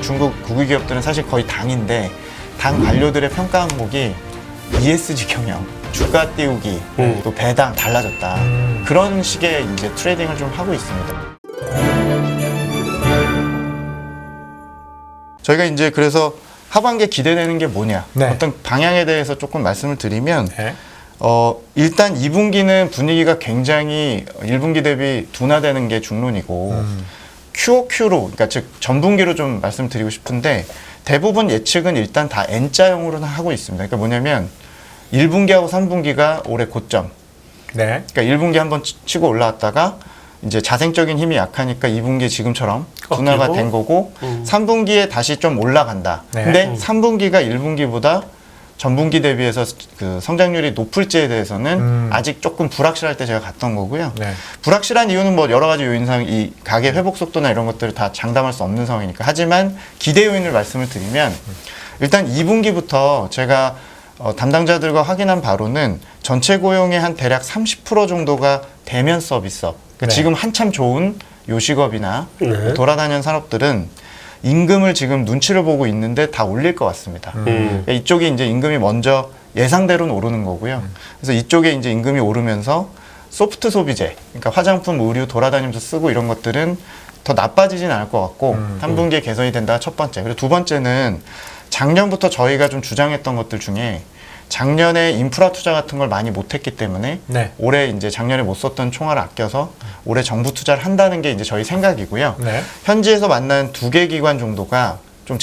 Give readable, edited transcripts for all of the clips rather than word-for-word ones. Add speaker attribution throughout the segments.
Speaker 1: 중국 국유 기업들은 사실 거의 당인데 당 관료들의 평가 항목이 ESG 경영, 주가 띄우기, 또 배당 달라졌다. 그런 식의 이제 트레이딩을 좀 하고 있습니다. 저희가 이제 그래서 하반기에 기대되는 게 뭐냐,
Speaker 2: 네.
Speaker 1: 어떤 방향에 대해서 조금 말씀을 드리면
Speaker 2: 네.
Speaker 1: 일단 2분기는 분위기가 굉장히 1분기 대비 둔화되는 게 중론이고 QOQ로, 그러니까 즉 전분기로 좀 말씀드리고 싶은데 대부분 예측은 일단 다 N자형으로는 하고 있습니다. 그러니까 뭐냐면 1분기하고 3분기가 올해 고점.
Speaker 2: 네.
Speaker 1: 그러니까 1분기 한번 치고 올라왔다가 이제 자생적인 힘이 약하니까 2분기 지금처럼 둔화가 된 거고 3분기에 다시 좀 올라간다.
Speaker 2: 네.
Speaker 1: 근데 3분기가 1분기보다 전분기 대비해서 그 성장률이 높을지에 대해서는 아직 조금 불확실할 때 제가 갔던 거고요.
Speaker 2: 네.
Speaker 1: 불확실한 이유는 뭐 여러 가지 요인상 이 가계 회복 속도나 이런 것들을 다 장담할 수 없는 상황이니까. 하지만 기대 요인을 말씀을 드리면 일단 2분기부터 제가 담당자들과 확인한 바로는 전체 고용의 한 대략 30% 정도가 대면 서비스업. 그러니까
Speaker 2: 네.
Speaker 1: 지금 한참 좋은 요식업이나
Speaker 3: 네.
Speaker 1: 돌아다니는 산업들은 임금을 지금 눈치를 보고 있는데 다 올릴 것 같습니다. 그러니까 이쪽이 이제 임금이 먼저 예상대로는 오르는 거고요. 그래서 이쪽에 이제 임금이 오르면서 소프트 소비재, 그러니까 화장품, 의류 돌아다니면서 쓰고 이런 것들은 더 나빠지진 않을 것 같고 3분기에 개선이 된다 첫 번째. 그리고 두 번째는 작년부터 저희가 좀 주장했던 것들 중에 작년에 인프라 투자 같은 걸 많이 못했기 때문에
Speaker 2: 네.
Speaker 1: 올해 이제 작년에 못 썼던 총알을 아껴서 올해 정부 투자를 한다는 게 이제 저희 생각이고요.
Speaker 2: 네.
Speaker 1: 현지에서 만난 2개 기관 정도가 좀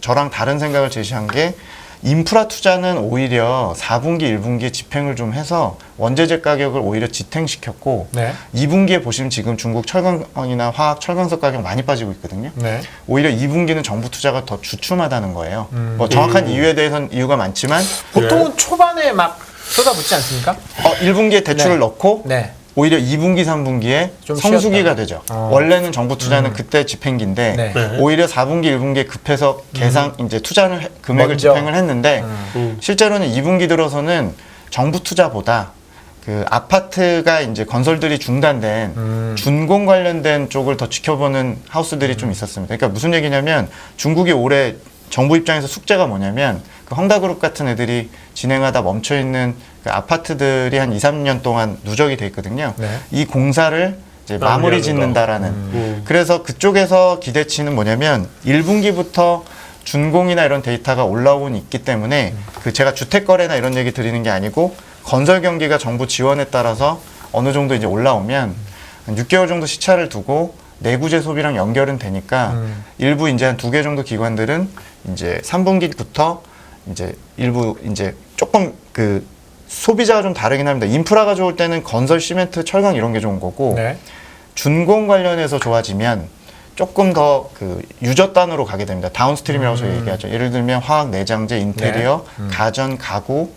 Speaker 1: 저랑 다른 생각을 제시한 게 인프라 투자는 오히려 4분기, 1분기에 집행을 좀 해서 원재재 가격을 오히려 지탱시켰고
Speaker 2: 네.
Speaker 1: 2분기에 보시면 지금 중국 철강이나 화학, 철강석 가격 많이 빠지고 있거든요.
Speaker 2: 네.
Speaker 1: 오히려 2분기는 정부 투자가 더 주춤하다는 거예요. 뭐 정확한 이유에 대해서는 이유가 많지만
Speaker 2: 보통은 초반에 막 쏟아붓지 않습니까?
Speaker 1: 1분기에 대출을
Speaker 2: 네.
Speaker 1: 넣고
Speaker 2: 네.
Speaker 1: 오히려 2분기, 3분기에
Speaker 2: 좀
Speaker 1: 성수기가
Speaker 2: 쉬었다.
Speaker 1: 되죠. 원래는 정부 투자는 그때 집행기인데
Speaker 2: 네.
Speaker 3: 네.
Speaker 1: 오히려 4분기, 1분기에 급해서 이제 투자를 금액을
Speaker 2: 먼저.
Speaker 1: 집행을 했는데 실제로는 2분기 들어서는 정부 투자보다 그 아파트가 이제 건설들이 중단된 준공 관련된 쪽을 더 지켜보는 하우스들이 좀 있었습니다. 그러니까 무슨 얘기냐면 중국이 올해 정부 입장에서 숙제가 뭐냐면 그 헝다그룹 같은 애들이 진행하다 멈춰있는 그 아파트들이 한 2, 3년 동안 누적이 돼 있거든요.
Speaker 2: 네.
Speaker 1: 이 공사를 이제 마무리 짓는다라는. 그래서 그쪽에서 기대치는 뭐냐면 1분기부터 준공이나 이런 데이터가 올라오고 있기 때문에 그 제가 주택 거래나 이런 얘기 드리는 게 아니고 건설 경기가 정부 지원에 따라서 어느 정도 이제 올라오면 한 6개월 정도 시차를 두고 내구재 소비랑 연결은 되니까 일부 이제 한 2개 정도 기관들은 이제 3분기부터 이제 일부 이제 조금 그 소비자가 좀 다르긴 합니다. 인프라가 좋을 때는 건설, 시멘트, 철강 이런 게 좋은 거고
Speaker 2: 네.
Speaker 1: 준공 관련해서 좋아지면 조금 더 그 유저단으로 가게 됩니다. 다운스트림이라고 저희 얘기하죠. 예를 들면 화학, 내장재, 인테리어, 가전, 가구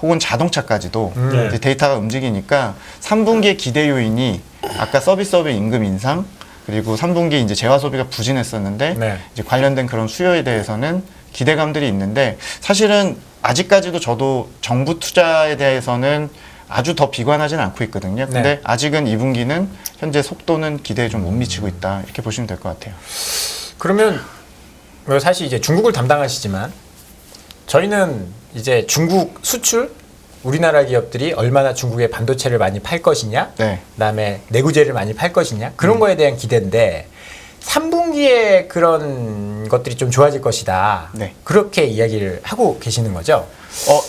Speaker 1: 혹은 자동차까지도
Speaker 3: 네.
Speaker 1: 이제 데이터가 움직이니까 3분기의 기대 요인이 아까 서비스업의 임금 인상 그리고 3분기 이제 재화 소비가 부진했었는데
Speaker 2: 네.
Speaker 1: 이제 관련된 그런 수요에 대해서는 기대감들이 있는데 사실은 아직까지도 저도 정부 투자에 대해서는 아주 더 비관하지는 않고 있거든요. 근데
Speaker 2: 네.
Speaker 1: 아직은 2분기는 현재 속도는 기대에 좀 못 미치고 있다. 이렇게 보시면 될 것 같아요.
Speaker 2: 그러면 뭐 사실 이제 중국을 담당하시지만 저희는 이제 중국 수출 우리나라 기업들이 얼마나 중국에 반도체를 많이 팔 것이냐,
Speaker 1: 네.
Speaker 2: 그다음에 내구재를 많이 팔 것이냐 그런 거에 대한 기대인데 3분기에 그런 것들이 좀 좋아질 것이다.
Speaker 1: 네.
Speaker 2: 그렇게 이야기를 하고 계시는 거죠?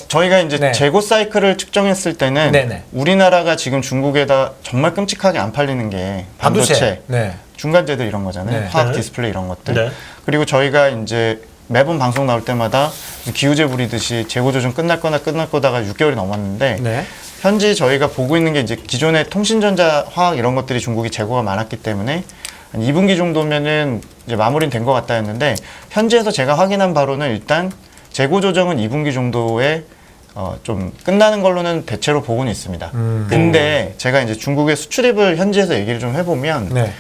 Speaker 1: 저희가 이제
Speaker 2: 네.
Speaker 1: 재고 사이클을 측정했을 때는
Speaker 2: 네네.
Speaker 1: 우리나라가 지금 중국에다 정말 끔찍하게 안 팔리는 게 반도체,
Speaker 2: 네.
Speaker 1: 중간재들 이런 거잖아요.
Speaker 2: 네.
Speaker 1: 화학
Speaker 3: 네.
Speaker 1: 디스플레이 이런 것들.
Speaker 3: 네.
Speaker 1: 그리고 저희가 이제 매번 방송 나올 때마다 기우제 부리듯이 재고 조정 끝날 거다가 6개월이 넘었는데
Speaker 2: 네.
Speaker 1: 현재 저희가 보고 있는 게 이제 기존의 통신전자, 화학 이런 것들이 중국이 재고가 많았기 때문에 한 2분기 정도면은 이제 마무리는 된 것 같다 했는데 현지에서 제가 확인한 바로는 일단 재고 조정은 2분기 정도에 좀 끝나는 걸로는 대체로 보고는 있습니다. 근데 제가 이제 중국의 수출입을 현지에서 얘기를 좀 해보면
Speaker 2: 네.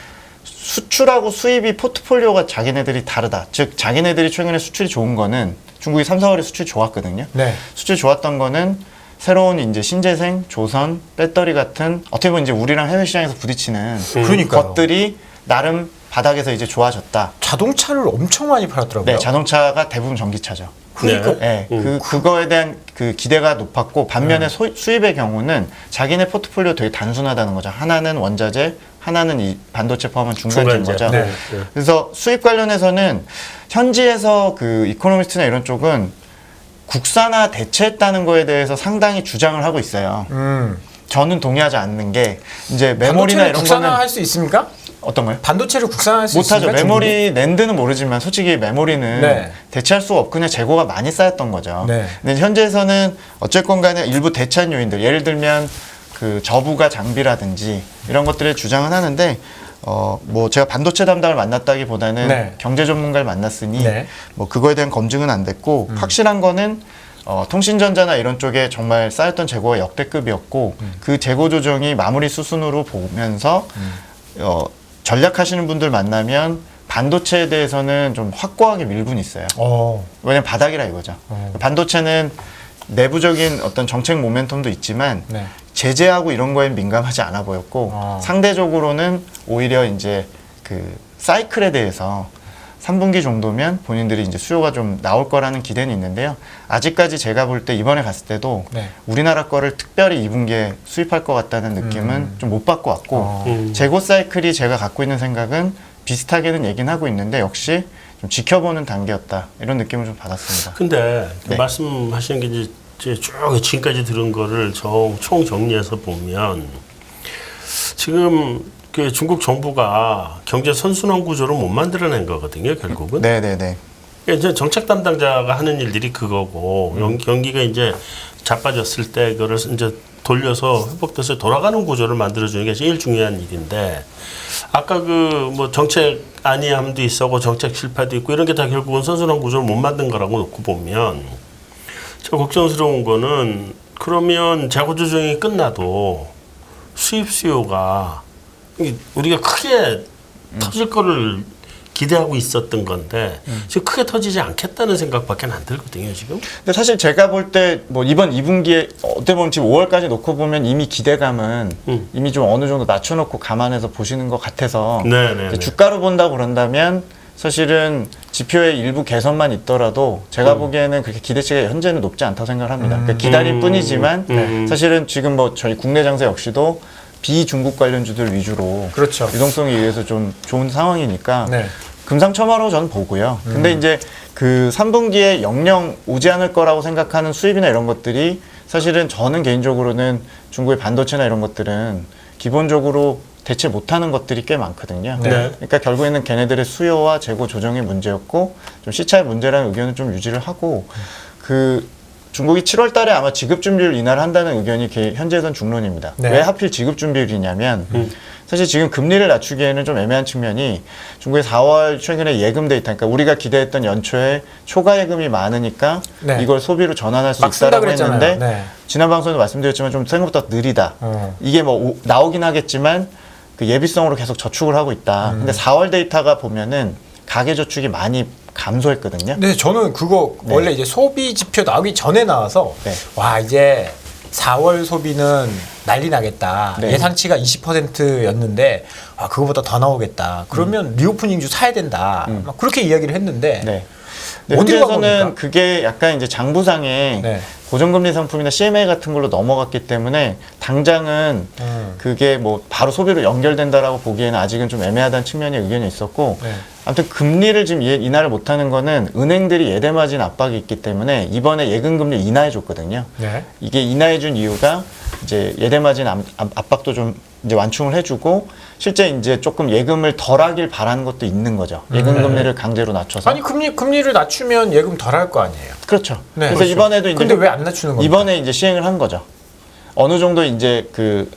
Speaker 1: 수출하고 수입이 포트폴리오가 자기네들이 다르다. 즉 자기네들이 최근에 수출이 좋은 거는 중국이 3, 4월에 수출이 좋았거든요.
Speaker 2: 네.
Speaker 1: 수출이 좋았던 거는 새로운 이제 신재생, 조선, 배터리 같은 어떻게 보면 이제 우리랑 해외 시장에서 부딪히는
Speaker 2: 그러니까요.
Speaker 1: 것들이 나름 바닥에서 이제 좋아졌다.
Speaker 2: 자동차를 엄청 많이 팔았더라고요.
Speaker 1: 네, 자동차가 대부분 전기차죠.
Speaker 2: 그러니까
Speaker 1: 네, 그거에 대한 그 기대가 높았고 반면에 수입의 경우는 자기네 포트폴리오 되게 단순하다는 거죠. 하나는 원자재, 하나는 이 반도체 포함한 중간재인 거죠.
Speaker 2: 네.
Speaker 1: 그래서 수입 관련해서는 현지에서 그 이코노미스트나 이런 쪽은 국산화 대체했다는 거에 대해서 상당히 주장을 하고 있어요. 저는 동의하지 않는 게 이제 메모리나
Speaker 2: 반도체를
Speaker 1: 이런
Speaker 2: 국산화
Speaker 1: 거는
Speaker 2: 할 수 있습니까?
Speaker 1: 어떤 거요?
Speaker 2: 반도체를 국산화할 수
Speaker 1: 못하죠.
Speaker 2: 있습니까?
Speaker 1: 메모리 낸드는 모르지만 솔직히 메모리는
Speaker 2: 네.
Speaker 1: 대체할 수가 없고 그냥 재고가 많이 쌓였던 거죠.
Speaker 2: 네.
Speaker 1: 근데 현재에서는 어쨌건 간에 일부 대체한 요인들 예를 들면 그 저부가 장비라든지 이런 것들을 주장은 하는데 뭐 제가 반도체 담당을 만났다기보다는
Speaker 2: 네.
Speaker 1: 경제 전문가를 만났으니
Speaker 2: 네.
Speaker 1: 뭐 그거에 대한 검증은 안 됐고 확실한 거는 통신전자나 이런 쪽에 정말 쌓였던 재고가 역대급이었고 그 재고 조정이 마무리 수순으로 보면서 전략하시는 분들 만나면 반도체에 대해서는 좀 확고하게 밀분이 있어요. 왜냐면 바닥이라 이거죠. 반도체는 내부적인 어떤 정책 모멘텀도 있지만
Speaker 2: 네.
Speaker 1: 제재하고 이런 거엔 민감하지 않아 보였고 상대적으로는 오히려 이제 그 사이클에 대해서 3분기 정도면 본인들이 이제 수요가 좀 나올 거라는 기대는 있는데요. 아직까지 제가 볼 때 이번에 갔을 때도
Speaker 2: 네.
Speaker 1: 우리나라 거를 특별히 2분기에 수입할 것 같다는 느낌은 좀 못 받고 왔고 재고 사이클이 제가 갖고 있는 생각은 비슷하게는 얘기는 하고 있는데 역시 좀 지켜보는 단계였다 이런 느낌을 좀 받았습니다.
Speaker 3: 근데 그
Speaker 1: 네.
Speaker 3: 말씀하시는 게 이제 쭉 지금까지 들은 거를 총 정리해서 보면 지금 그 중국 정부가 경제 선순환 구조를 못 만들어낸 거거든요, 결국은.
Speaker 1: 네네네.
Speaker 3: 이제 정책 담당자가 하는 일들이 그거고 경기가 이제 자빠졌을 때 그거를 이제 돌려서 회복돼서 돌아가는 구조를 만들어주는 게 제일 중요한 일인데 아까 그 뭐 정책 안이함도 있었고 정책 실패도 있고 이런 게 다 결국은 선순환 구조를 못 만든 거라고 놓고 보면 저 걱정스러운 거는 그러면 재고 조정이 끝나도 수입 수요가 우리가 크게 터질 거를 기대하고 있었던 건데 지금 크게 터지지 않겠다는 생각밖에 안 들거든요 지금.
Speaker 1: 근데 사실 제가 볼 때 뭐 이번 2분기에 어떻게 보면 지금 5월까지 놓고 보면 이미 기대감은 이미 좀 어느 정도 낮춰놓고 감안해서 보시는 것 같아서
Speaker 3: 네네.
Speaker 1: 주가로 본다고 그런다면 사실은 지표의 일부 개선만 있더라도 제가 보기에는 그렇게 기대치가 현재는 높지 않다고 생각을 합니다. 그러니까 기다릴 뿐이지만 사실은 지금 뭐 저희 국내 장세 역시도 비중국 관련주들 위주로
Speaker 2: 그렇죠.
Speaker 1: 유동성에 의해서 좀 좋은 상황이니까
Speaker 2: 네.
Speaker 1: 금상첨화로 저는 보고요. 근데 이제 그 3분기에 영영 오지 않을 거라고 생각하는 수입이나 이런 것들이 사실은 저는 개인적으로는 중국의 반도체나 이런 것들은 기본적으로 대체 못하는 것들이 꽤 많거든요.
Speaker 2: 네.
Speaker 1: 그러니까 결국에는 걔네들의 수요와 재고 조정의 문제였고 좀 시차의 문제라는 의견을 좀 유지를 하고 그 중국이 7월 달에 아마 지급 준비율 인하를 한다는 의견이 현재에선 중론입니다.
Speaker 2: 네.
Speaker 1: 왜 하필 지급 준비율이냐면 사실 지금 금리를 낮추기에는 좀 애매한 측면이 중국의 4월 최근에 예금 데이터, 그러니까 우리가 기대했던 연초에 초과 예금이 많으니까
Speaker 2: 네.
Speaker 1: 이걸 소비로 전환할 수
Speaker 2: 막 쓴다
Speaker 1: 있다라고
Speaker 2: 그랬잖아요.
Speaker 1: 했는데
Speaker 2: 네.
Speaker 1: 지난 방송에도 말씀드렸지만 좀 생각보다 느리다. 이게 뭐 나오긴 하겠지만 그 예비성으로 계속 저축을 하고 있다. 근데 4월 데이터가 보면은 가계 저축이 많이 감소했거든요.
Speaker 2: 네, 저는 그거 원래 이제 소비 지표 나오기 전에 나와서
Speaker 1: 네.
Speaker 2: 와 이제 4월 소비는 난리 나겠다.
Speaker 1: 네.
Speaker 2: 예상치가 20%였는데 아 그거보다 더 나오겠다. 그러면 리오프닝주 사야 된다. 막 그렇게 이야기를 했는데
Speaker 1: 네.
Speaker 2: 어디로
Speaker 1: 현재에서는
Speaker 2: 가봅니까?
Speaker 1: 그게 약간 이제 장부상에
Speaker 2: 네.
Speaker 1: 고정금리 상품이나 CMA 같은 걸로 넘어갔기 때문에 당장은 그게 뭐 바로 소비로 연결된다라고 보기에는 아직은 좀 애매하다는 측면의 의견이 있었고
Speaker 2: 네.
Speaker 1: 아무튼 금리를 지금 인하를 못하는 거는 은행들이 예대마진 압박이 있기 때문에 이번에 예금금리 인하해 줬거든요.
Speaker 2: 네.
Speaker 1: 이게 인하해 준 이유가 이제 예대마진 압박도 좀 이제 완충을 해주고 실제 이제 조금 예금을 덜하길 바라는 것도 있는 거죠. 예금금리를 강제로 낮춰서.
Speaker 2: 아니 금리를 낮추면 예금 덜 할 거 아니에요.
Speaker 1: 그렇죠.
Speaker 2: 네.
Speaker 1: 그래서
Speaker 2: 그렇죠.
Speaker 1: 이번에도 이제
Speaker 2: 근데 왜 안 낮추는 겁니까?
Speaker 1: 이번에 이제 시행을 한 거죠. 어느 정도 이제 그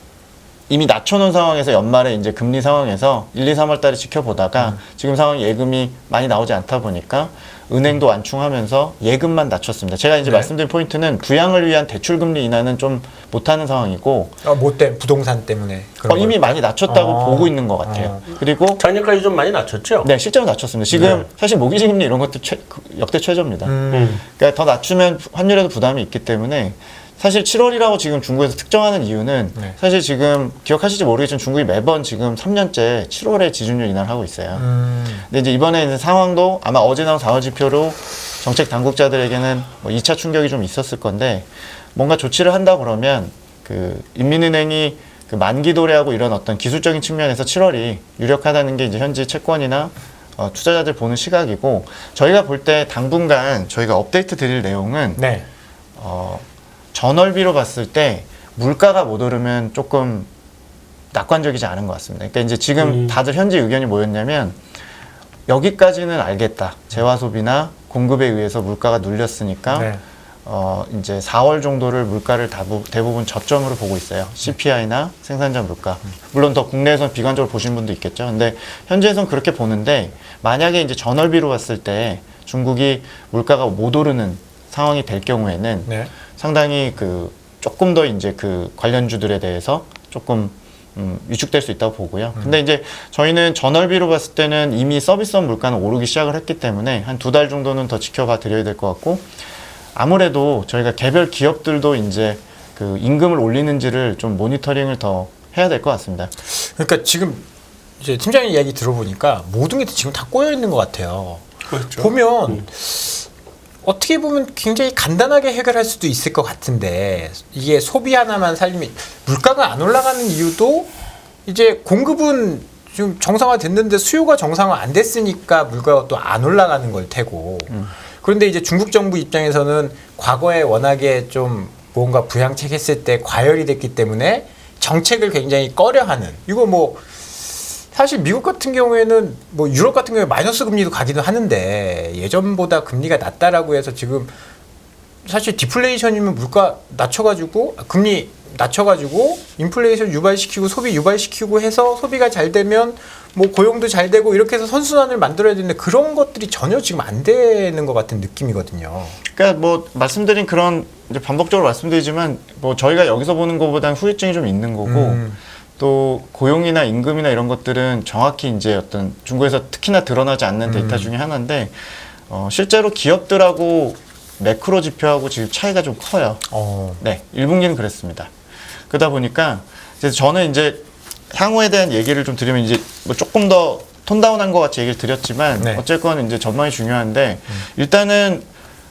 Speaker 1: 이미 낮춰놓은 상황에서 연말에 이제 금리 상황에서 1, 2, 3월 달에 지켜보다가 지금 상황 예금이 많이 나오지 않다 보니까 은행도 완충하면서 예금만 낮췄습니다. 제가 이제
Speaker 2: 네.
Speaker 1: 말씀드린 포인트는 부양을 위한 대출금리 인하는 좀 못하는 상황이고
Speaker 2: 뭐 때문에 부동산 때문에 그런
Speaker 1: 이미
Speaker 2: 걸.
Speaker 1: 많이 낮췄다고 보고 있는 것 같아요. 그리고
Speaker 3: 작년까지 좀 많이 낮췄죠?
Speaker 1: 네, 실제로 낮췄습니다. 지금 사실 모기지금리 이런 것도 역대 최저입니다. 그러니까 더 낮추면 환율에도 부담이 있기 때문에 사실 7월이라고 지금 중국에서 특정하는 이유는
Speaker 2: 네.
Speaker 1: 사실 지금 기억하실지 모르겠지만 중국이 매번 지금 3년째 7월에 지준율 인하를 하고 있어요. 근데 이제 이번에 이제 상황도 아마 어제 나온 4월 지표로 정책 당국자들에게는 뭐 2차 충격이 좀 있었을 건데 뭔가 조치를 한다 그러면 그 인민은행이 그 만기 도래하고 이런 어떤 기술적인 측면에서 7월이 유력하다는 게 이제 현지 채권이나 투자자들 보는 시각이고 저희가 볼 때 당분간 저희가 업데이트 드릴 내용은
Speaker 2: 네.
Speaker 1: 전월비로 봤을 때 물가가 못 오르면 조금 낙관적이지 않은 것 같습니다. 그러니까 이제 지금 다들 현지 의견이 뭐였냐면 여기까지는 알겠다. 재화 소비나 공급에 의해서 물가가 눌렸으니까
Speaker 2: 네.
Speaker 1: 이제 4월 정도를 물가를 대부분 저점으로 보고 있어요. CPI나 생산자 물가. 물론 더 국내에서는 비관적으로 보시는 분도 있겠죠. 근데 현지에서는 그렇게 보는데 만약에 이제 전월비로 봤을 때 중국이 물가가 못 오르는 상황이 될 경우에는
Speaker 2: 네.
Speaker 1: 상당히 그 조금 더 이제 그 관련주들에 대해서 조금 위축될 수 있다고 보고요. 근데 이제 저희는 전월비로 봤을 때는 이미 서비스업 물가는 오르기 시작을 했기 때문에 한 2달 정도는 더 지켜봐 드려야 될 것 같고 아무래도 저희가 개별 기업들도 이제 그 임금을 올리는지를 좀 모니터링을 더 해야 될 것 같습니다.
Speaker 2: 그러니까 지금 이제 팀장님 이야기 들어보니까 모든 게 지금 다 꼬여 있는 것 같아요.
Speaker 3: 그렇죠.
Speaker 2: 보면 어떻게 보면 굉장히 간단하게 해결할 수도 있을 것 같은데 이게 소비 하나만 살리면 물가가 안 올라가는 이유도 이제 공급은 지금 정상화됐는데 수요가 정상화 안 됐으니까 물가가 또 안 올라가는 걸 테고 그런데 이제 중국 정부 입장에서는 과거에 워낙에 좀 뭔가 부양책 했을 때 과열이 됐기 때문에 정책을 굉장히 꺼려하는 이거 뭐 사실 미국 같은 경우에는 뭐 유럽 같은 경우에 마이너스 금리도 가기도 하는데 예전보다 금리가 낮다라고 해서 지금 사실 디플레이션이면 물가 낮춰가지고 금리 낮춰가지고 인플레이션 유발시키고 소비 유발시키고 해서 소비가 잘 되면 뭐 고용도 잘 되고 이렇게 해서 선순환을 만들어야 되는데 그런 것들이 전혀 지금 안 되는 것 같은 느낌이거든요.
Speaker 1: 그러니까 뭐 말씀드린 그런 이제 반복적으로 말씀드리지만 뭐 저희가 여기서 보는 것보다는 후유증이 좀 있는 거고 또 고용이나 임금이나 이런 것들은 정확히 이제 어떤 중국에서 특히나 드러나지 않는 데이터 중에 하나인데 실제로 기업들하고 매크로 지표하고 지금 차이가 좀 커요. 네, 1분기는 그랬습니다. 그러다 보니까 이제 저는 이제 향후에 대한 얘기를 좀 드리면 이제 뭐 조금 더 톤다운한 것 같이 얘기를 드렸지만
Speaker 2: 네.
Speaker 1: 어쨌건 이제 전망이 중요한데 일단은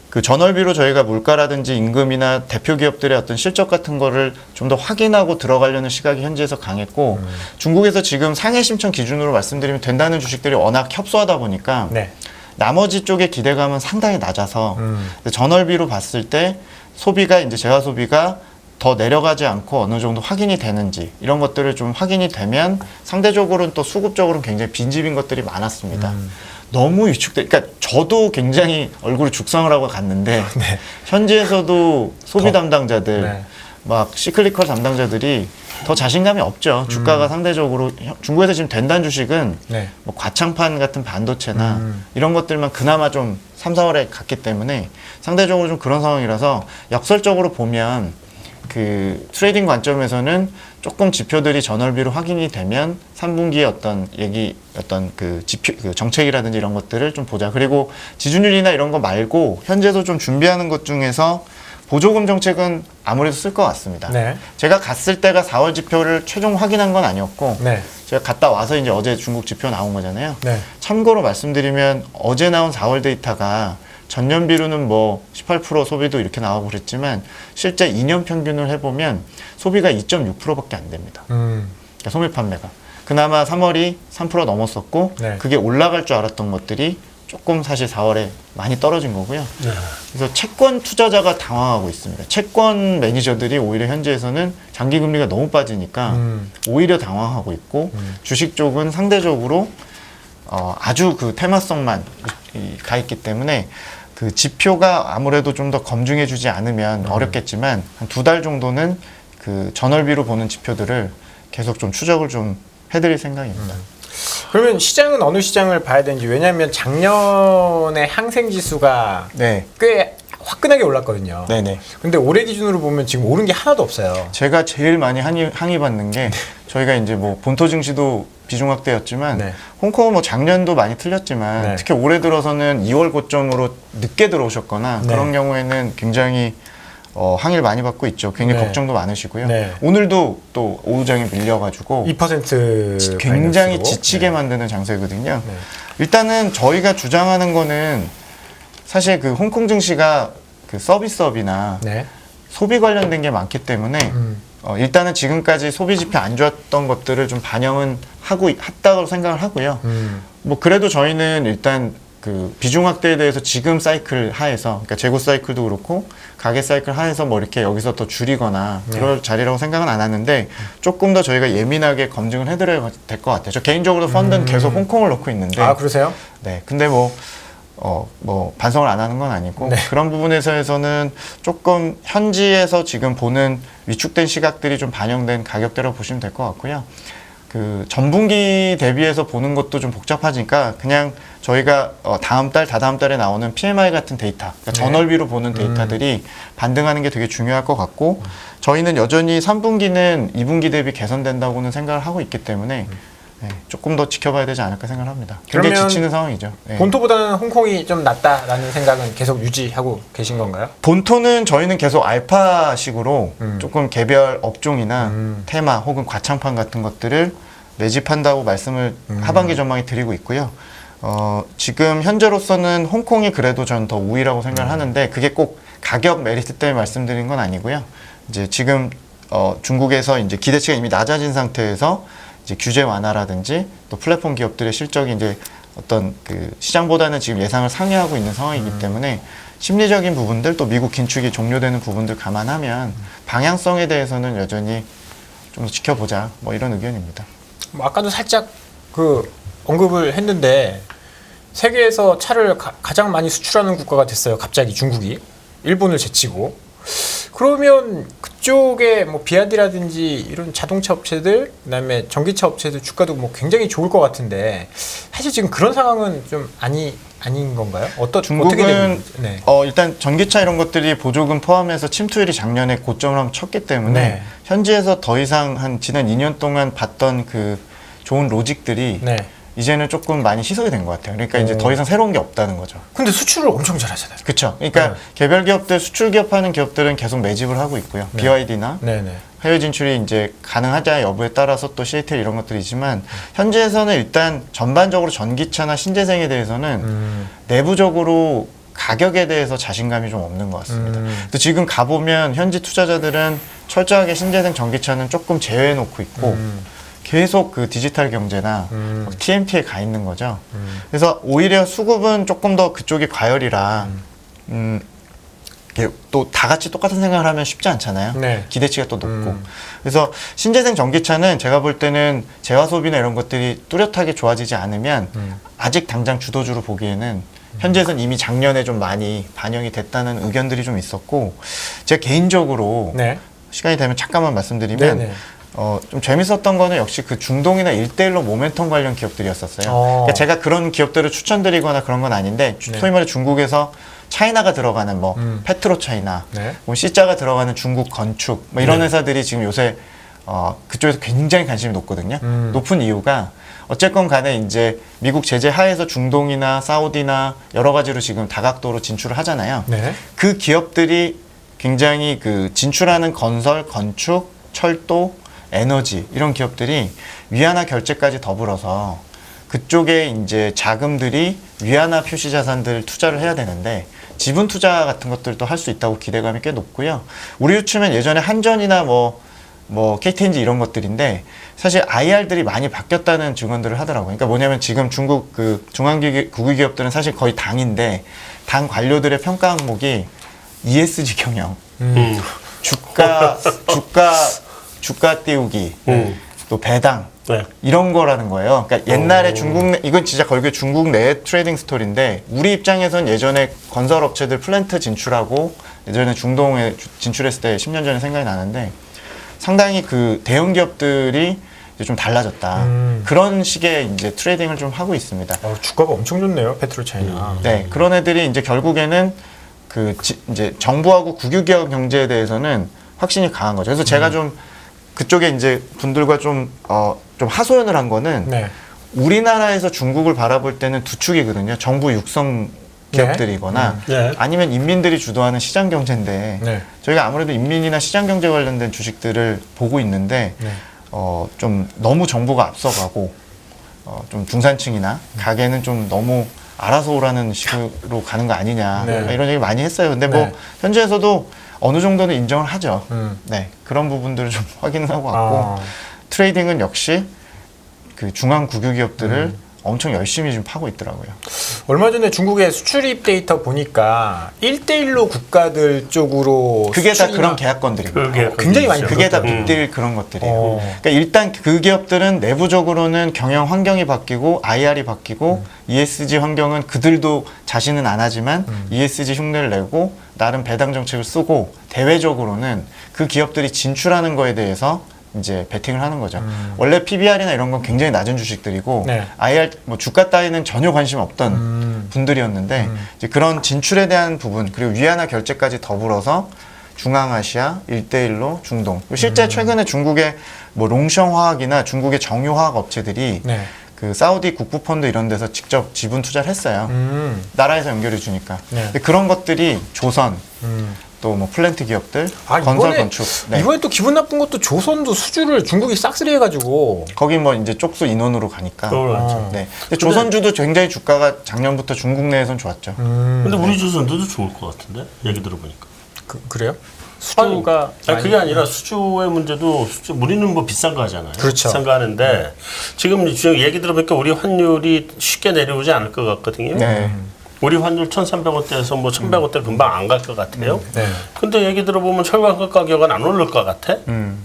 Speaker 1: 그 전월비로 저희가 물가라든지 임금이나 대표 기업들의 어떤 실적 같은 거를 좀 더 확인하고 들어가려는 시각이 현지에서 강했고 중국에서 지금 상해 심청 기준으로 말씀드리면 된다는 주식들이 워낙 협소하다 보니까
Speaker 2: 네.
Speaker 1: 나머지 쪽의 기대감은 상당히 낮아서 전월비로 봤을 때 소비가 이제 재화 소비가 더 내려가지 않고 어느 정도 확인이 되는지 이런 것들을 좀 확인이 되면 상대적으로는 또 수급적으로는 굉장히 빈집인 것들이 많았습니다. 너무 그러니까 저도 굉장히 얼굴이 죽상을 하고 갔는데
Speaker 2: 네.
Speaker 1: 현지에서도 소비 담당자들
Speaker 2: 네.
Speaker 1: 막 시클리컬 담당자들이 더 자신감이 없죠. 주가가 상대적으로 중국에서 지금 된다는 주식은
Speaker 2: 네.
Speaker 1: 뭐 과창판 같은 반도체나 이런 것들만 그나마 좀 3, 4월에 갔기 때문에 상대적으로 좀 그런 상황이라서 역설적으로 보면 그 트레이딩 관점에서는 조금 지표들이 전월비로 확인이 되면 3분기에 어떤 그 지표, 그 정책이라든지 이런 것들을 좀 보자. 그리고 지준율이나 이런 거 말고 현재도 좀 준비하는 것 중에서 보조금 정책은 아무래도 쓸 것 같습니다.
Speaker 2: 네.
Speaker 1: 제가 갔을 때가 4월 지표를 최종 확인한 건 아니었고
Speaker 2: 네.
Speaker 1: 제가 갔다 와서 이제 어제 중국 지표 나온 거잖아요.
Speaker 2: 네.
Speaker 1: 참고로 말씀드리면 어제 나온 4월 데이터가 전년비로는 뭐 18% 소비도 이렇게 나오고 그랬지만 실제 2년 평균을 해보면 소비가 2.6%밖에 안 됩니다. 그러니까 소매 판매가. 그나마 3월이 3% 넘었었고
Speaker 2: 네.
Speaker 1: 그게 올라갈 줄 알았던 것들이 조금 사실 4월에 많이 떨어진 거고요.
Speaker 3: 네.
Speaker 1: 그래서 채권 투자자가 당황하고 있습니다. 채권 매니저들이 오히려 현지에서는 장기 금리가 너무 빠지니까 오히려 당황하고 있고 주식 쪽은 상대적으로 아주 그 테마성만 가 있기 때문에 그 지표가 아무래도 좀 더 검증해주지 않으면 어렵겠지만 한 2달 정도는 그 전월비로 보는 지표들을 계속 좀 추적을 좀 해드릴 생각입니다.
Speaker 2: 그러면 시장은 어느 시장을 봐야 되는지 왜냐하면 작년에 항생 지수가
Speaker 1: 네,
Speaker 2: 꽤 화끈하게 올랐거든요.
Speaker 1: 네네.
Speaker 2: 근데 올해 기준으로 보면 지금 오른 게 하나도 없어요.
Speaker 1: 제가 제일 많이 항의받는 게 저희가 이제 뭐 본토 증시도 비중 확대였지만
Speaker 2: 네.
Speaker 1: 홍콩은 뭐 작년도 많이 틀렸지만
Speaker 2: 네.
Speaker 1: 특히 올해 들어서는 2월 고점으로 늦게 들어오셨거나
Speaker 2: 네.
Speaker 1: 그런 경우에는 굉장히 항의를 많이 받고 있죠. 굉장히
Speaker 2: 네.
Speaker 1: 걱정도 많으시고요.
Speaker 2: 네.
Speaker 1: 오늘도 또 오후장에 밀려가지고
Speaker 2: 2%
Speaker 1: 굉장히
Speaker 2: 마이너스로.
Speaker 1: 지치게 만드는 장세거든요.
Speaker 2: 네.
Speaker 1: 일단은 저희가 주장하는 거는 사실 그 홍콩 증시가 그 서비스업이나
Speaker 2: 네.
Speaker 1: 소비 관련된 게 많기 때문에 일단은 지금까지 소비 지표 안 좋았던 것들을 좀 반영은 했다고 생각을 하고요. 뭐 그래도 저희는 일단 그 비중 확대에 대해서 지금 사이클 하에서, 그러니까 재고 사이클도 그렇고 가계 사이클 하에서 뭐 이렇게 여기서 더 줄이거나 그럴 자리라고 생각은 안 하는데 조금 더 저희가 예민하게 검증을 해드려야 될 것 같아요. 저 개인적으로 펀드는 계속 홍콩을 넣고 있는데.
Speaker 2: 아, 그러세요?
Speaker 1: 네, 근데 뭐 반성을 안 하는 건 아니고
Speaker 2: 네.
Speaker 1: 그런 부분에서는 조금 현지에서 지금 보는 위축된 시각들이 좀 반영된 가격대로 보시면 될 것 같고요. 그 전분기 대비해서 보는 것도 좀 복잡하니까 그냥 저희가 다음 달, 다다음 달에 나오는 PMI 같은 데이터, 그러니까 전월비로 보는 데이터들이 반등하는 게 되게 중요할 것 같고 저희는 여전히 3분기는 2분기 대비 개선된다고는 생각을 하고 있기 때문에 네, 조금 더 지켜봐야 되지 않을까 생각을 합니다. 굉장히
Speaker 2: 그러면
Speaker 1: 지치는 상황이죠. 네.
Speaker 2: 본토보다는 홍콩이 좀 낫다라는 생각은 계속 유지하고 계신 건가요?
Speaker 1: 본토는 저희는 계속 알파식으로 조금 개별 업종이나 테마 혹은 과창판 같은 것들을 매집한다고 말씀을 하반기 전망에 드리고 있고요. 지금 현재로서는 홍콩이 그래도 전 더 우위라고 생각을 하는데 그게 꼭 가격 메리트 때문에 말씀드린 건 아니고요. 이제 지금 중국에서 이제 기대치가 이미 낮아진 상태에서 이제 규제 완화라든지 또 플랫폼 기업들의 실적이 이제 어떤 그 시장보다는 지금 예상을 상회하고 있는 상황이기 때문에 심리적인 부분들 또 미국 긴축이 종료되는 부분들 감안하면 방향성에 대해서는 여전히 좀 더 지켜보자 뭐 이런 의견입니다.
Speaker 2: 뭐 아까도 살짝 그 언급을 했는데 세계에서 차를 가장 많이 수출하는 국가가 됐어요. 갑자기 중국이 일본을 제치고. 그러면 그쪽에 뭐 비아디라든지 이런 자동차 업체들, 그다음에 전기차 업체들 주가도 뭐 굉장히 좋을 것 같은데 사실 지금 그런 상황은 좀 아닌 건가요? 어떻게 되고
Speaker 1: 중국은
Speaker 2: 있는지. 네.
Speaker 1: 일단 전기차 이런 것들이 보조금 포함해서 침투율이 작년에 고점을 한번 쳤기 때문에
Speaker 2: 네.
Speaker 1: 현지에서 더 이상 한 지난 2년 동안 봤던 그 좋은 로직들이
Speaker 2: 네.
Speaker 1: 이제는 조금 많이 희석이 된 것 같아요. 그러니까 이제 더 이상 새로운 게 없다는 거죠.
Speaker 2: 근데 수출을 엄청 잘하잖아요.
Speaker 1: 그렇죠. 그러니까
Speaker 2: 네.
Speaker 1: 개별 기업들, 수출 기업하는 기업들은 계속 매집을 하고 있고요.
Speaker 2: 네.
Speaker 1: BYD나
Speaker 2: 네네.
Speaker 1: 해외 진출이 이제 가능하냐 여부에 따라서 또 CATL 이런 것들이지만 현지에서는 일단 전반적으로 전기차나 신재생에 대해서는 내부적으로 가격에 대해서 자신감이 좀 없는 것 같습니다. 또 지금 가보면 현지 투자자들은 철저하게 신재생 전기차는 조금 제외해 놓고 있고 계속 그 디지털 경제나 TMT에 가 있는 거죠. 그래서 오히려 수급은 조금 더 그쪽이 과열이라 또 다 같이 똑같은 생각을 하면 쉽지 않잖아요.
Speaker 2: 네.
Speaker 1: 기대치가 또 높고. 그래서 신재생 전기차는 제가 볼 때는 재화 소비나 이런 것들이 뚜렷하게 좋아지지 않으면 아직 당장 주도주로 보기에는 현재에서는 이미 작년에 좀 많이 반영이 됐다는 의견들이 좀 있었고 제가 개인적으로
Speaker 2: 네.
Speaker 1: 시간이 되면 잠깐만 말씀드리면
Speaker 2: 네네.
Speaker 1: 좀 재밌었던 거는 역시 그 중동이나 1대1로 모멘텀 관련 기업들이었었어요. 그러니까 제가 그런 기업들을 추천드리거나 그런 건 아닌데
Speaker 2: 네.
Speaker 1: 소위 말해 중국에서 차이나가 들어가는 뭐 페트로 차이나
Speaker 2: 네.
Speaker 1: 뭐 C자가 들어가는 중국 건축 뭐 이런
Speaker 2: 네.
Speaker 1: 회사들이 지금 요새 그쪽에서 굉장히 관심이 높거든요. 높은 이유가 어쨌건 간에 이제 미국 제재 하에서 중동이나 사우디나 여러 가지로 지금 다각도로 진출을 하잖아요.
Speaker 2: 네.
Speaker 1: 그 기업들이 굉장히 그 진출하는 건설, 건축, 철도, 에너지 이런 기업들이 위안화 결제까지 더불어서 그쪽에 이제 자금들이 위안화 표시 자산들 투자를 해야 되는데 지분 투자 같은 것들도 할 수 있다고 기대감이 꽤 높고요. 우리로 치면 예전에 한전이나 뭐 KTNG 이런 것들인데 사실 IR들이 많이 바뀌었다는 증언들을 하더라고요. 그러니까 뭐냐면 지금 중국 그 국유기업들은 사실 거의 당인데 당 관료들의 평가 항목이 ESG 경영, 주가 띄우기, 또 배당
Speaker 3: 네.
Speaker 1: 이런 거라는 거예요. 그러니까 옛날에 이건 진짜 결국에 중국 내 트레이딩 스토리인데 우리 입장에선 예전에 건설 업체들 플랜트 진출하고 예전에 중동에 진출했을 때 10년 전에 생각이 나는데 상당히 그 대형 기업들이 이제 좀 달라졌다. 그런 식의 이제 트레이딩을 좀 하고 있습니다.
Speaker 2: 주가가 엄청 좋네요. 페트로 차이나.
Speaker 1: 네, 그런 애들이 이제 결국에는 이제 정부하고 국유기업 경제에 대해서는 확신이 강한 거죠. 그래서 제가 좀 그쪽에 이제 분들과 좀 하소연을 한 거는
Speaker 2: 네.
Speaker 1: 우리나라에서 중국을 바라볼 때는 두 축이거든요. 정부 육성 기업들이거나
Speaker 3: 네.
Speaker 1: 아니면 인민들이 주도하는 시장 경제인데
Speaker 2: 네.
Speaker 1: 저희가 아무래도 인민이나 시장 경제 관련된 주식들을 보고 있는데
Speaker 2: 네.
Speaker 1: 좀 너무 정부가 앞서가고 좀 중산층이나 가게는 좀 너무 알아서 오라는 식으로 가는 거 아니냐
Speaker 2: 네.
Speaker 1: 이런 얘기 많이 했어요. 근데 뭐
Speaker 2: 네.
Speaker 1: 현지에서도 어느 정도는 인정을 하죠.
Speaker 2: 음.
Speaker 1: 네, 그런 부분들을 좀 확인을 하고 왔고
Speaker 2: 아.
Speaker 1: 트레이딩은 역시 그 중앙 국유 기업들을 엄청 열심히 좀 파고 있더라고요.
Speaker 2: 얼마 전에 중국의 수출입 데이터 보니까 1대1로 국가들 쪽으로
Speaker 1: 그게 다
Speaker 2: 수출이나-
Speaker 1: 그런 계약건들입니다.
Speaker 3: 그게
Speaker 2: 굉장히 많이
Speaker 1: 그게 다
Speaker 2: 그렇더라고요.
Speaker 1: 빅딜 그런 것들이에요.
Speaker 2: 어.
Speaker 1: 그러니까 일단 그 기업들은 내부적으로는 경영 환경이 바뀌고 IR이 바뀌고 ESG 환경은 그들도 자신은 안 하지만 ESG 흉내를 내고 나름 배당 정책을 쓰고 대외적으로는 그 기업들이 진출하는 거에 대해서 이제 베팅을 하는 거죠. 원래 PBR이나 이런 건 굉장히 낮은 주식들이고
Speaker 2: 네.
Speaker 1: IR 뭐 주가 따위는 전혀 관심 없던 분들이었는데 이제 그런 진출에 대한 부분 그리고 위안화 결제까지 더불어서 중앙아시아 1대1로 중동 실제 최근에 중국의 뭐 롱션 화학이나 중국의 정유 화학 업체들이
Speaker 2: 네.
Speaker 1: 그 사우디 국부펀드 이런 데서 직접 지분 투자를 했어요. 나라에서 연결해 주니까.
Speaker 2: 네.
Speaker 1: 근데 그런 것들이 조선 또 뭐 플랜트 기업들 건설 건축 네.
Speaker 2: 이번에 또 기분 나쁜 것도 조선도 수주를 중국이 싹쓸이 해가지고
Speaker 1: 거기 뭐 이제 쪽수 인원으로 가니까.
Speaker 3: 그렇죠.
Speaker 1: 네. 근데 조선주도 굉장히 주가가 작년부터 중국 내에선 좋았죠.
Speaker 3: 근데 우리 조선도 좋을 것 같은데 얘기 들어보니까.
Speaker 2: 그래요? 수주가
Speaker 3: 아니, 그게 아니라 수주의 문제도 우리는 뭐 비싼 거 하잖아요.
Speaker 2: 그렇죠.
Speaker 3: 비싼 거 하는데 지금 얘기 들어보니까 우리 환율이 쉽게 내려오지 않을 것 같거든요.
Speaker 1: 네.
Speaker 3: 우리 환율 1,300원대에서 뭐 1,100원대 금방 안 갈 것 같아요.
Speaker 2: 네.
Speaker 3: 근데 얘기 들어보면 철강 가격은 안 오를 것 같아.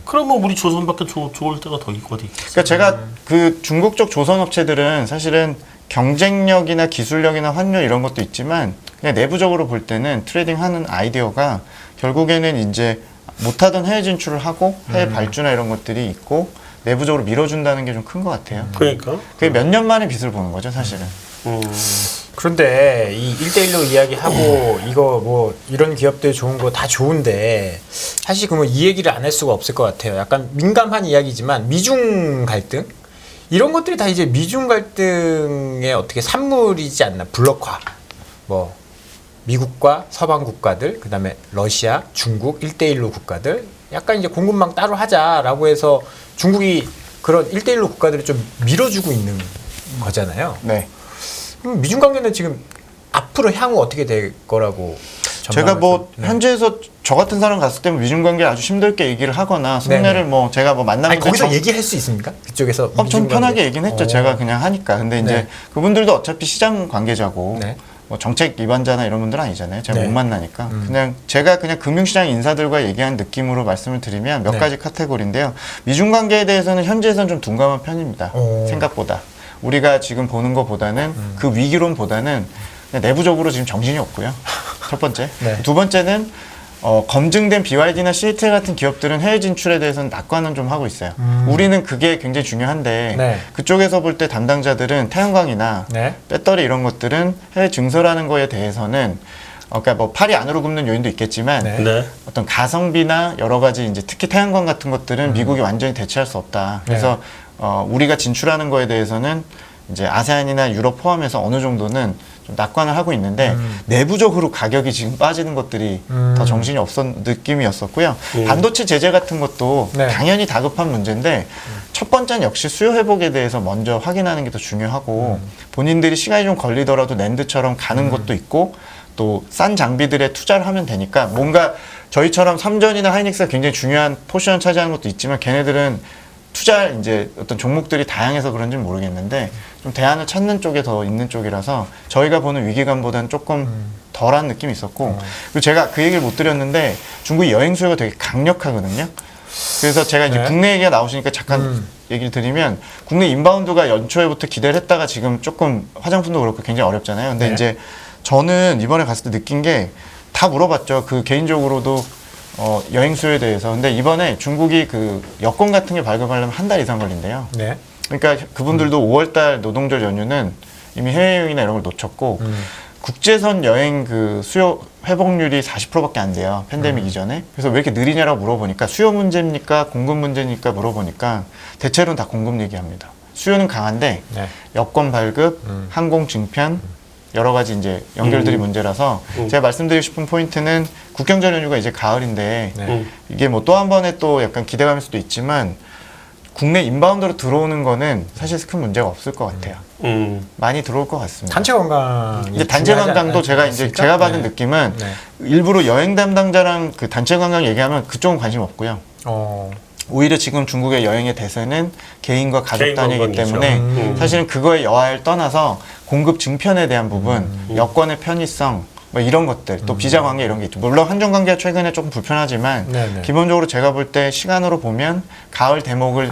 Speaker 3: 그러면 우리 조선밖에 좋을 때가 더 어디 있겠어.
Speaker 1: 그러니까 제가 그 중국 쪽 조선 업체들은 사실은 경쟁력이나 기술력이나 환율 이런 것도 있지만 그냥 내부적으로 볼 때는 트레이딩 하는 아이디어가 결국에는 이제 못하던 해외 진출을 하고 해외 발주나 이런 것들이 있고 내부적으로 밀어준다는 게 좀 큰 것 같아요.
Speaker 3: 그러니까.
Speaker 1: 그게 몇 년 만에 빚을 보는 거죠, 사실은.
Speaker 2: 그런데 이 1대1로 이야기하고 이거 뭐 이런 기업들 좋은 거 다 좋은데 사실 그러면 이 얘기를 안 할 수가 없을 것 같아요. 약간 민감한 이야기지만 미중 갈등 이런 것들이 다 이제 미중 갈등의 어떻게 산물이지 않나. 블록화 뭐 미국과 서방 국가들 그다음에 러시아, 중국 1대1로 국가들 약간 이제 공급망 따로 하자라고 해서 중국이 그런 1대1로 국가들을 좀 밀어주고 있는 거잖아요.
Speaker 1: 네.
Speaker 2: 그럼 미중 관계는 지금 앞으로 향후 어떻게 될 거라고
Speaker 1: 제가 뭐
Speaker 2: 네.
Speaker 1: 현지에서 저 같은 사람 갔을 때 미중 관계 아주 힘들게 얘기를 하거나 속내를
Speaker 2: 네네.
Speaker 1: 뭐 제가 뭐 만나면
Speaker 2: 아니 거기서 얘기할 수 있습니까? 그쪽에서
Speaker 1: 좀
Speaker 2: 미중
Speaker 1: 편하게
Speaker 2: 관계.
Speaker 1: 얘기는 했죠.
Speaker 2: 어.
Speaker 1: 제가 그냥 하니까. 근데 이제
Speaker 2: 네.
Speaker 1: 그분들도 어차피 시장 관계자고
Speaker 2: 네.
Speaker 1: 뭐 정책 위반자나 이런 분들은 아니잖아요. 제가
Speaker 2: 네.
Speaker 1: 못 만나니까. 그냥 제가 그냥 금융시장 인사들과 얘기한 느낌으로 말씀을 드리면 몇
Speaker 2: 네.
Speaker 1: 가지 카테고리인데요. 미중 관계에 대해서는 현지에서는 좀 둔감한 편입니다.
Speaker 2: 오.
Speaker 1: 생각보다. 우리가 지금 보는 것보다는 그 위기론보다는 그냥 내부적으로 지금 정신이 없고요. 첫 번째.
Speaker 2: 네.
Speaker 1: 두 번째는 검증된 BYD나 CATL 같은 기업들은 해외 진출에 대해서는 낙관은 좀 하고 있어요. 우리는 그게 굉장히 중요한데
Speaker 2: 네.
Speaker 1: 그쪽에서 볼 때 담당자들은 태양광이나
Speaker 2: 네.
Speaker 1: 배터리 이런 것들은 해외 증설하는 거에 대해서는 그러니까 뭐 팔이 안으로 굽는 요인도 있겠지만
Speaker 2: 네.
Speaker 3: 네.
Speaker 1: 어떤 가성비나 여러 가지 이제 특히 태양광 같은 것들은 미국이 완전히 대체할 수 없다. 그래서 우리가 진출하는 거에 대해서는 이제 아세안이나 유럽 포함해서 어느 정도는 좀 낙관을 하고 있는데 내부적으로 가격이 지금 빠지는 것들이 더 정신이 없었 느낌이었었고요. 반도체 제재 같은 것도
Speaker 2: 네.
Speaker 1: 당연히 다급한 문제인데 첫 번째는 역시 수요 회복에 대해서 먼저 확인하는 게 더 중요하고 본인들이 시간이 좀 걸리더라도 랜드처럼 가는 것도 있고 또 싼 장비들에 투자를 하면 되니까 뭔가 저희처럼 삼전이나 하이닉스가 굉장히 중요한 포지션 차지하는 것도 있지만 걔네들은 투자 이제 어떤 종목들이 다양해서 그런지는 모르겠는데 좀 대안을 찾는 쪽에 더 있는 쪽이라서 저희가 보는 위기감보다는 조금 덜한 느낌이 있었고 그리고 제가 그 얘기를 못 드렸는데 중국이 여행 수요가 되게 강력하거든요. 그래서 제가 이제
Speaker 2: 네.
Speaker 1: 국내 얘기가 나오시니까 잠깐 얘기를 드리면 국내 인바운드가 연초에부터 기대를 했다가 지금 조금 화장품도 그렇고 굉장히 어렵잖아요. 근데
Speaker 2: 네.
Speaker 1: 이제 저는 이번에 갔을 때 느낀 게 다 물어봤죠. 그 개인적으로도 여행 수요에 대해서. 근데 이번에 중국이 그 여권 같은 게 발급하려면 한 달 이상 걸린대요.
Speaker 2: 네.
Speaker 1: 그러니까 그분들도 5월달 노동절 연휴는 이미 해외여행이나 이런 걸 놓쳤고 국제선 여행 그 수요 회복률이 40%밖에 안 돼요. 팬데믹 이전에. 그래서 왜 이렇게 느리냐라고 물어보니까 수요 문제입니까? 공급 문제입니까? 물어보니까 대체로는 다 공급 얘기합니다. 수요는 강한데
Speaker 2: 네.
Speaker 1: 여권 발급, 항공 증편, 여러 가지 이제 연결들이 문제라서 제가 말씀드리고 싶은 포인트는 국경절 연휴가 이제 가을인데
Speaker 2: 네.
Speaker 1: 이게 뭐 또 한 번의 또 약간 기대감일 수도 있지만 국내 인바운드로 들어오는 거는 사실 큰 문제가 없을 것 같아요. 많이 들어올 것 같습니다.
Speaker 2: 단체 관광.
Speaker 1: 이제 단체 관광도 제가 받은 느낌은 일부러 여행 담당자랑 그 단체 관광 얘기하면 그쪽은 관심 없고요. 오히려 지금 중국의 여행의 대세는 개인과 가족
Speaker 3: 개인
Speaker 1: 단위이기
Speaker 3: 관광이죠.
Speaker 1: 때문에 사실은 그거의 여하를 떠나서 공급 증편에 대한 부분, 여권의 편의성 뭐 이런 것들, 또 비자 관계 이런 게 있죠. 물론 한중 관계가 최근에 조금 불편하지만
Speaker 2: 네네.
Speaker 1: 기본적으로 제가 볼 때 시간으로 보면 가을 대목을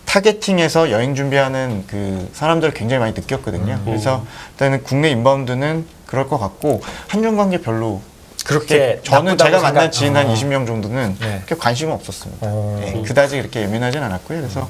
Speaker 1: 타겟팅해서 여행 준비하는 그 사람들을 굉장히 많이 느꼈거든요. 그래서 일단은 국내 인바운드는 그럴 것 같고 한중 관계 별로
Speaker 2: 그렇게
Speaker 1: 저는
Speaker 2: 나쁘다고
Speaker 1: 제가 만난
Speaker 2: 생각-
Speaker 1: 지인 한 20명 정도는
Speaker 2: 네.
Speaker 1: 그렇게 관심은 없었습니다. 네, 그다지 그렇게 예민하진 않았고요. 그래서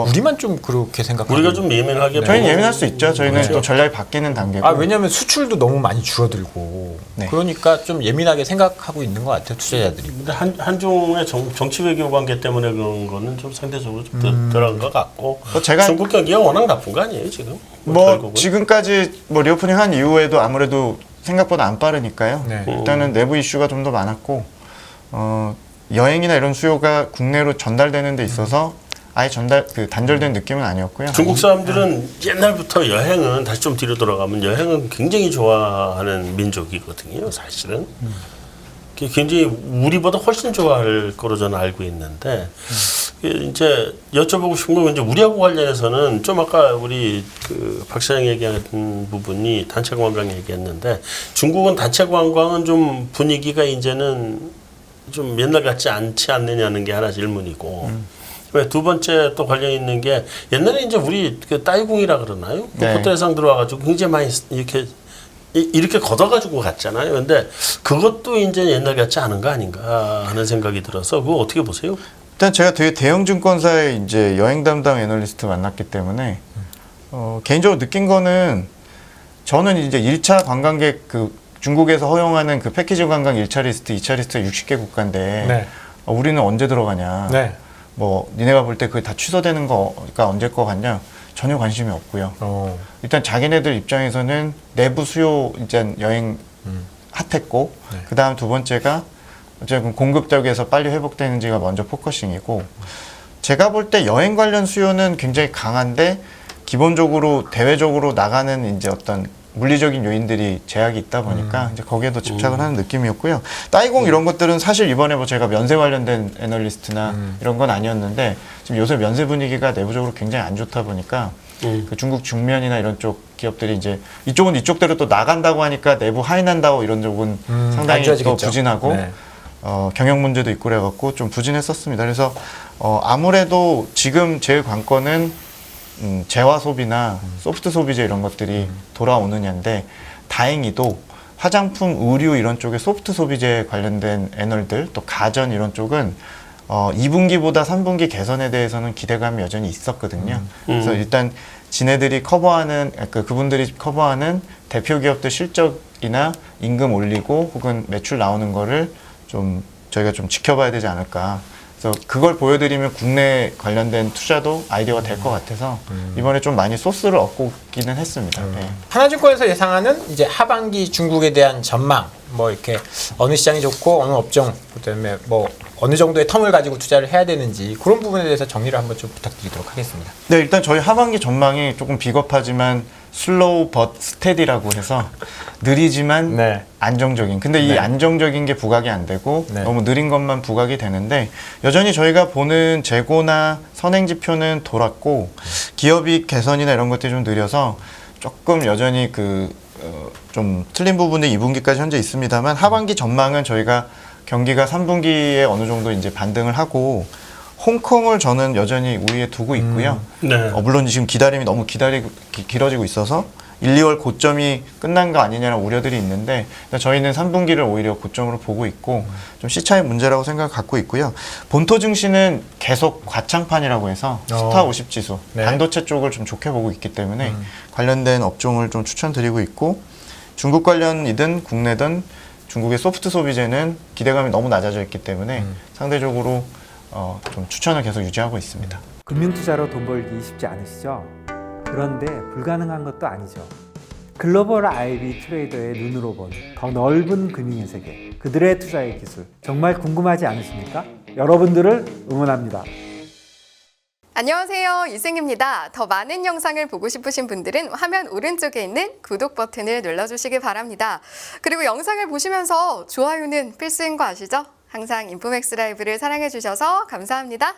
Speaker 2: 우리만 좀 그렇게 생각하고.
Speaker 3: 우리가 좀 예민하게
Speaker 1: 저희는
Speaker 3: 보고
Speaker 1: 예민할 수 있죠. 저희는
Speaker 3: 그렇죠.
Speaker 1: 또 전략이 바뀌는 단계고.
Speaker 2: 왜냐하면 수출도 너무 많이 줄어들고
Speaker 1: 네.
Speaker 2: 그러니까 좀 예민하게 생각하고 있는 것 같아요 투자자들이.
Speaker 3: 근데 한중의 정치 외교 관계 때문에 그런 거는 좀 상대적으로 좀 덜한 것 같고
Speaker 1: 제가
Speaker 3: 중국 경기가 워낙 나쁜 거 아니에요 지금?
Speaker 1: 뭐
Speaker 3: 결국은?
Speaker 1: 지금까지 뭐 리오프닝 한 이후에도 아무래도 생각보다 안 빠르니까요.
Speaker 2: 네.
Speaker 1: 일단은 내부 이슈가 좀 더 많았고 여행이나 이런 수요가 국내로 전달되는 데 있어서 아예 단절된 느낌은 아니었고요.
Speaker 3: 중국 사람들은 옛날부터 여행은 다시 좀 뒤로 돌아가면 여행은 굉장히 좋아하는 민족이거든요. 사실은 굉장히 우리보다 훨씬 좋아할 거로 저는 알고 있는데 이제 여쭤보고 싶은 건 이제 우리하고 관련해서는 좀 아까 우리 박 사장 얘기한 부분이 단체 관광 얘기했는데 중국은 단체 관광은 좀 분위기가 이제는 좀 옛날 같지 않지 않느냐는 게 하나 질문이고 왜 두 번째 또 관련 있는 게 옛날에 이제 우리 그 따이궁이라 그러나요?
Speaker 1: 네.
Speaker 3: 호텔상 들어와가지고 굉장히 많이 이렇게 걷어가지고 갔잖아요. 근데 그것도 이제 옛날 같지 않은 거 아닌가 하는 생각이 들어서 그거 어떻게 보세요?
Speaker 1: 일단 제가 되게 대형 증권사의 이제 여행 담당 애널리스트 만났기 때문에 개인적으로 느낀 거는 저는 이제 1차 관광객 중국에서 허용하는 그 패키지 관광 1차 리스트, 2차 리스트가 60개 국가인데
Speaker 2: 네.
Speaker 1: 우리는 언제 들어가냐?
Speaker 2: 네.
Speaker 1: 뭐 니네가 볼 때 그게 다 취소되는 거가 언제일 것 같냐? 전혀 관심이 없고요. 일단 자기네들 입장에서는 내부 수요 이제 여행 핫했고 그다음 두 번째가 어쨌든 공급 쪽에서 빨리 회복되는지가 먼저 포커싱이고 제가 볼 때 여행 관련 수요는 굉장히 강한데 기본적으로 대외적으로 나가는 이제 어떤 물리적인 요인들이 제약이 있다 보니까 이제 거기에도 집착을 하는 느낌이었고요. 따이공 이런 것들은 사실 이번에 뭐 제가 면세 관련된 애널리스트나 이런 건 아니었는데 지금 요새 면세 분위기가 내부적으로 굉장히 안 좋다 보니까 그 중국 중면이나 이런 쪽 기업들이 이제 이쪽은 이쪽대로 또 나간다고 하니까 내부 하인한다고 이런 쪽은 상당히 또 부진하고
Speaker 2: 네.
Speaker 1: 경영 문제도 있고 그래갖고 좀 부진했었습니다. 그래서 아무래도 지금 제일 관건은 재화 소비나 소프트 소비재 이런 것들이 돌아오느냐인데 다행히도 화장품, 의류 이런 쪽에 소프트 소비재 관련된 애널들 또 가전 이런 쪽은 2분기보다 3분기 개선에 대해서는 기대감이 여전히 있었거든요. 그래서 일단 지네들이 커버하는 그분들이 커버하는 대표 기업들 실적이나 임금 올리고 혹은 매출 나오는 거를 좀 저희가 좀 지켜봐야 되지 않을까. 그래서 그걸 보여드리면 국내 관련된 투자도 아이디어가 될 것 같아서 이번에 좀 많이 소스를 얻고 있기는 했습니다. 네.
Speaker 2: 하나증권에서 예상하는 이제 하반기 중국에 대한 전망, 뭐 이렇게 어느 시장이 좋고 어느 업종, 그다음에 뭐 어느 정도의 텀을 가지고 투자를 해야 되는지 그런 부분에 대해서 정리를 한번 좀 부탁드리도록 하겠습니다.
Speaker 1: 네, 일단 저희 하반기 전망이 조금 비겁하지만 슬로우 벗 스테디라고 해서 느리지만
Speaker 2: 네.
Speaker 1: 안정적인. 근데 이
Speaker 2: 네.
Speaker 1: 안정적인 게 부각이 안 되고
Speaker 2: 네.
Speaker 1: 너무 느린 것만 부각이 되는데 여전히 저희가 보는 재고나 선행 지표는 돌았고 기업이익 개선이나 이런 것들이 좀 느려서 조금 여전히 좀 틀린 부분이 2분기까지 현재 있습니다만 하반기 전망은 저희가 경기가 3분기에 어느 정도 이제 반등을 하고 홍콩을 저는 여전히 우위에 두고 있고요.
Speaker 3: 네.
Speaker 1: 물론 지금 기다림이 너무 길어지고 있어서 1, 2월 고점이 끝난 거 아니냐는 우려들이 있는데 저희는 3분기를 오히려 고점으로 보고 있고 좀 시차의 문제라고 생각을 갖고 있고요. 본토 증시는 계속 과창판이라고 해서 스타 50 지수,
Speaker 2: 네.
Speaker 1: 반도체 쪽을 좀 좋게 보고 있기 때문에 관련된 업종을 좀 추천드리고 있고 중국 관련이든 국내든 중국의 소프트 소비재는 기대감이 너무 낮아져 있기 때문에 상대적으로 좀 추천을 계속 유지하고 있습니다.
Speaker 4: 금융투자로 돈 벌기 쉽지 않으시죠? 그런데 불가능한 것도 아니죠. 글로벌 IB 트레이더의 눈으로 본 더 넓은 금융의 세계, 그들의 투자의 기술, 정말 궁금하지 않으십니까? 여러분들을 응원합니다.
Speaker 5: 안녕하세요, 이승입니다. 더 많은 영상을 보고 싶으신 분들은 화면 오른쪽에 있는 구독 버튼을 눌러주시기 바랍니다. 그리고 영상을 보시면서 좋아요는 필수인 거 아시죠? 항상 인포맥스 라이브를 사랑해주셔서 감사합니다.